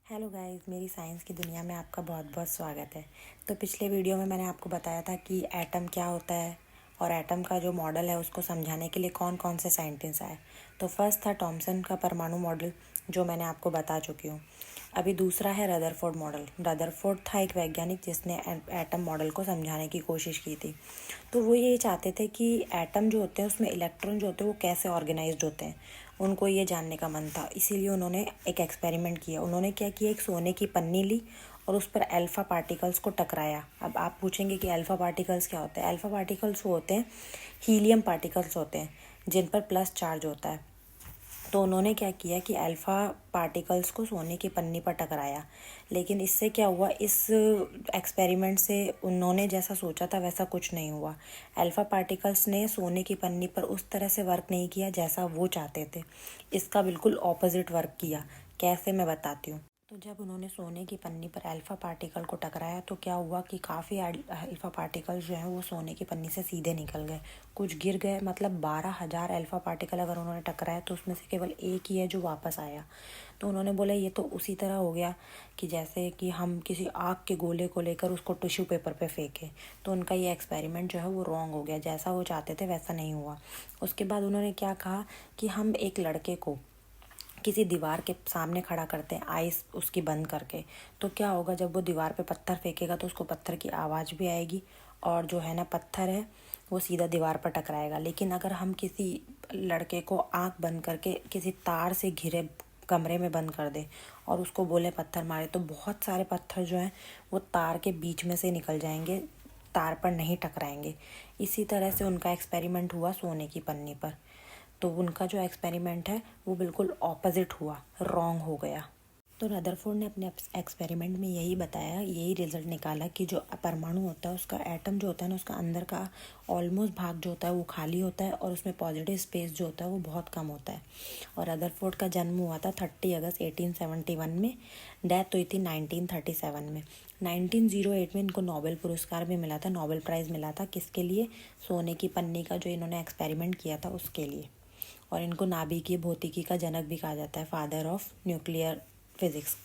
Hello guys, मेरी science की दुनिया में आपका बहुत बहुत स्वागत है। तो पिछले वीडियो में मैंने आपको बताया था कि एटम क्या होता है और एटम का जो मॉडल है उसको समझाने के लिए कौन कौन से साइंटिस्ट आए। तो फर्स्ट था थॉमसन का परमाणु मॉडल, जो मैंने आपको बता चुकी हूँ। अभी दूसरा है रदरफोर्ड मॉडल। रदरफोर्ड था एक वैज्ञानिक जिसने एटम मॉडल को समझाने की कोशिश की थी। तो वो ये चाहते थे कि एटम जो होते हैं उसमें इलेक्ट्रॉन जो होते हैं वो कैसे ऑर्गेनाइज्ड होते हैं, उनको ये जानने का मन था। इसीलिए उन्होंने एक एक्सपेरिमेंट किया। उन्होंने क्या किया, एक सोने की पन्नी ली और उस पर अल्फ़ा पार्टिकल्स को टकराया। अब आप पूछेंगे कि अल्फ़ा पार्टिकल्स क्या होते हैं। अल्फ़ा पार्टिकल्स वो होते हैं, हीलियम पार्टिकल्स होते हैं जिन पर प्लस चार्ज होता है। तो उन्होंने क्या किया कि अल्फ़ा पार्टिकल्स को सोने की पन्नी पर टकराया। लेकिन इससे क्या हुआ, इस एक्सपेरिमेंट से उन्होंने जैसा सोचा था वैसा कुछ नहीं हुआ। अल्फ़ा पार्टिकल्स ने सोने की पन्नी पर उस तरह से वर्क नहीं किया जैसा वो चाहते थे। इसका बिल्कुल ऑपोजिट वर्क किया। कैसे, मैं बताती हूँ। तो जब उन्होंने सोने की पन्नी पर अल्फ़ा पार्टिकल को टकराया तो क्या हुआ कि काफ़ी अल्फ़ा पार्टिकल्स जो हैं वो सोने की पन्नी से सीधे निकल गए, कुछ गिर गए। मतलब 12,000 अल्फ़ा पार्टिकल अगर उन्होंने टकराया तो उसमें से केवल एक ही है जो वापस आया। तो उन्होंने बोला ये तो उसी तरह हो गया कि जैसे कि हम किसी आग के गोले को लेकर उसको टिश्यू पेपर पे फेंकें। तो उनका ये एक्सपेरिमेंट जो है वो रॉन्ग हो गया, जैसा वो चाहते थे वैसा नहीं हुआ। उसके बाद उन्होंने क्या कहा कि हम एक लड़के को किसी दीवार के सामने खड़ा करते हैं, आइस उसकी बंद करके। तो क्या होगा, जब वो दीवार पे पत्थर फेंकेगा तो उसको पत्थर की आवाज़ भी आएगी और जो है ना पत्थर है वो सीधा दीवार पर टकराएगा। लेकिन अगर हम किसी लड़के को आँख बंद करके किसी तार से घिरे कमरे में बंद कर दे और उसको बोले पत्थर मारे, तो बहुत सारे पत्थर जो हैं वो तार के बीच में से निकल जाएंगे, तार पर नहीं टकराएंगे। इसी तरह से उनका एक्सपेरिमेंट हुआ सोने की पन्नी पर। तो उनका जो एक्सपेरिमेंट है वो बिल्कुल ऑपोजिट हुआ, रॉन्ग हो गया। तो रदरफोर्ड ने अपने एक्सपेरिमेंट में यही बताया, यही रिजल्ट निकाला कि जो परमाणु होता है उसका एटम जो होता है ना, उसका अंदर का ऑलमोस्ट भाग जो होता है वो खाली होता है और उसमें पॉजिटिव स्पेस जो होता है वो बहुत कम होता है। और रदरफोर्ड का जन्म हुआ था 30 अगस्त 1871 में। डेथ हुई थी 1937 में। 1908 में इनको नोबेल पुरस्कार भी मिला था, नोबेल प्राइज़ मिला था। किसके लिए? सोने की पन्नी का जो इन्होंने एक्सपेरिमेंट किया था उसके लिए। और इनको नाभिकीय भौतिकी का जनक भी कहा जाता है, फादर ऑफ न्यूक्लियर फिज़िक्स।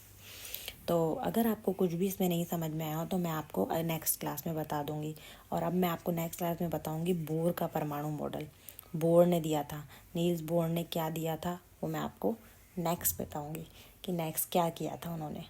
तो अगर आपको कुछ भी इसमें नहीं समझ में आया हो तो मैं आपको नेक्स्ट क्लास में बता दूंगी। और अब मैं आपको नेक्स्ट क्लास में बताऊंगी बोर का परमाणु मॉडल। बोर ने दिया था, नील्स बोर ने क्या दिया था वो मैं आपको नेक्स्ट बताऊंगी कि नेक्स्ट क्या किया था उन्होंने।